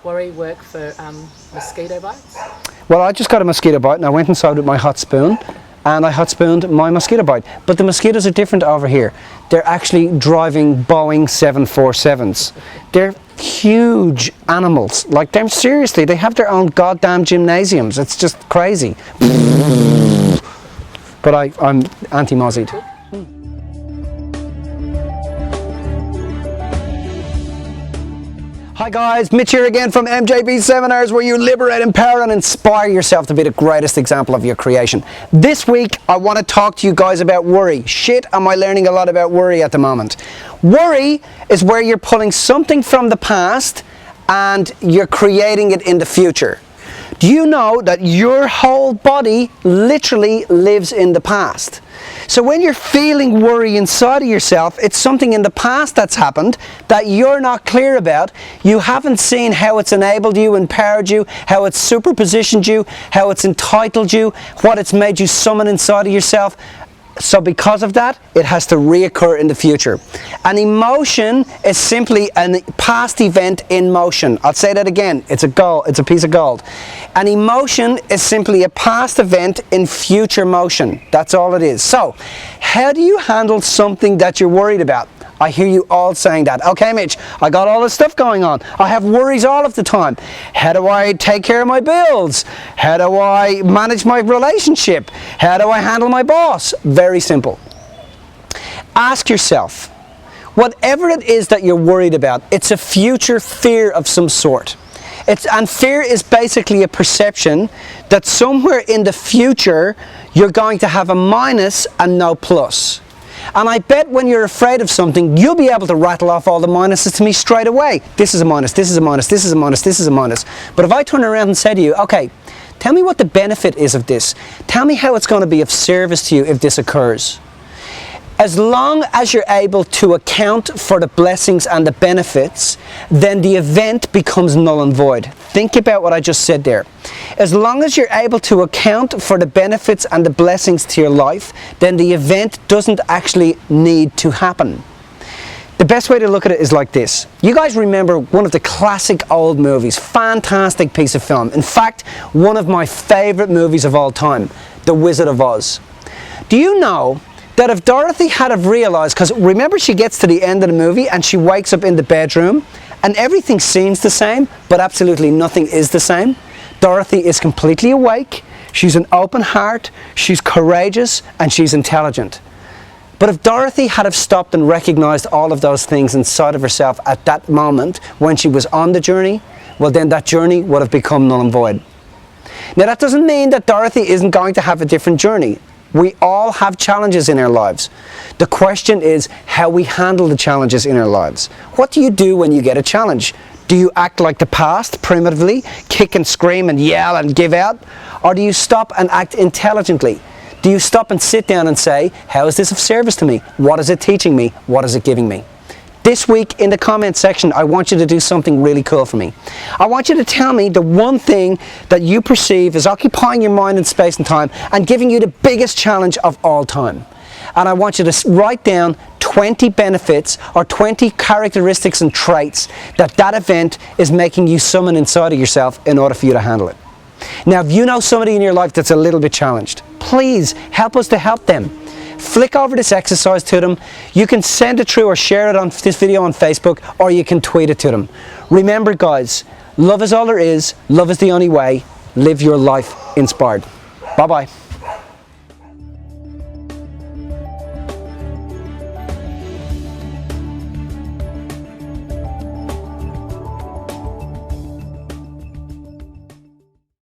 worry work for mosquito bites? Well, I just got a mosquito bite and I went inside with my hot spoon and I hot spooned my mosquito bite. But the mosquitoes are different over here. They're actually driving Boeing 747s. They're huge animals. Like, them, seriously, they have their own goddamn gymnasiums. It's just crazy. But I'm anti-mozzied. Hi guys, Mitch here again from MJB Seminars, where you liberate, empower and inspire yourself to be the greatest example of your creation. This week I want to talk to you guys about worry. Shit, am I learning a lot about worry at the moment. Worry is where you're pulling something from the past and you're creating it in the future. Do you know that your whole body literally lives in the past? So when you're feeling worry inside of yourself, it's something in the past that's happened that you're not clear about. You haven't seen how it's enabled you, empowered you, how it's superpositioned you, how it's entitled you, what it's made you summon inside of yourself. So because of that, it has to reoccur in the future. An emotion is simply a past event in motion. I'll say that again. It's a piece of gold. An emotion is simply a past event in future motion. That's all it is. So, how do you handle something that you're worried about? I hear you all saying that. Okay, Mitch, I got all this stuff going on. I have worries all of the time. How do I take care of my bills? How do I manage my relationship? How do I handle my boss? Very simple. Ask yourself, whatever it is that you're worried about, it's a future fear of some sort. And fear is basically a perception that somewhere in the future you're going to have a minus and no plus. And I bet when you're afraid of something, you'll be able to rattle off all the minuses to me straight away. This is a minus, this is a minus, this is a minus, this is a minus. But if I turn around and say to you, okay, tell me what the benefit is of this. Tell me how it's going to be of service to you if this occurs. As long as you're able to account for the blessings and the benefits, then the event becomes null and void. Think about what I just said there. As long as you're able to account for the benefits and the blessings to your life, then the event doesn't actually need to happen. The best way to look at it is like this. You guys remember one of the classic old movies, fantastic piece of film. In fact, one of my favorite movies of all time, The Wizard of Oz. Do you know that if Dorothy had have realized, because remember she gets to the end of the movie and she wakes up in the bedroom and everything seems the same, but absolutely nothing is the same. Dorothy is completely awake, she's an open heart, she's courageous and she's intelligent. But if Dorothy had have stopped and recognized all of those things inside of herself at that moment when she was on the journey, well then that journey would have become null and void. Now that doesn't mean that Dorothy isn't going to have a different journey. We all have challenges in our lives. The question is how we handle the challenges in our lives. What do you do when you get a challenge? Do you act like the past, primitively, kick and scream and yell and give out? Or do you stop and act intelligently? Do you stop and sit down and say, how is this of service to me? What is it teaching me? What is it giving me? This week in the comment section, I want you to do something really cool for me. I want you to tell me the one thing that you perceive is occupying your mind and space and time and giving you the biggest challenge of all time. And I want you to write down 20 benefits or 20 characteristics and traits that event is making you summon inside of yourself in order for you to handle it. Now, if you know somebody in your life that's a little bit challenged, please help us to help them. Flick over this exercise to them. You can send it through or share it on this video on Facebook, or you can tweet it to them. Remember guys, love is all there is, love is the only way. Live your life inspired. Bye bye.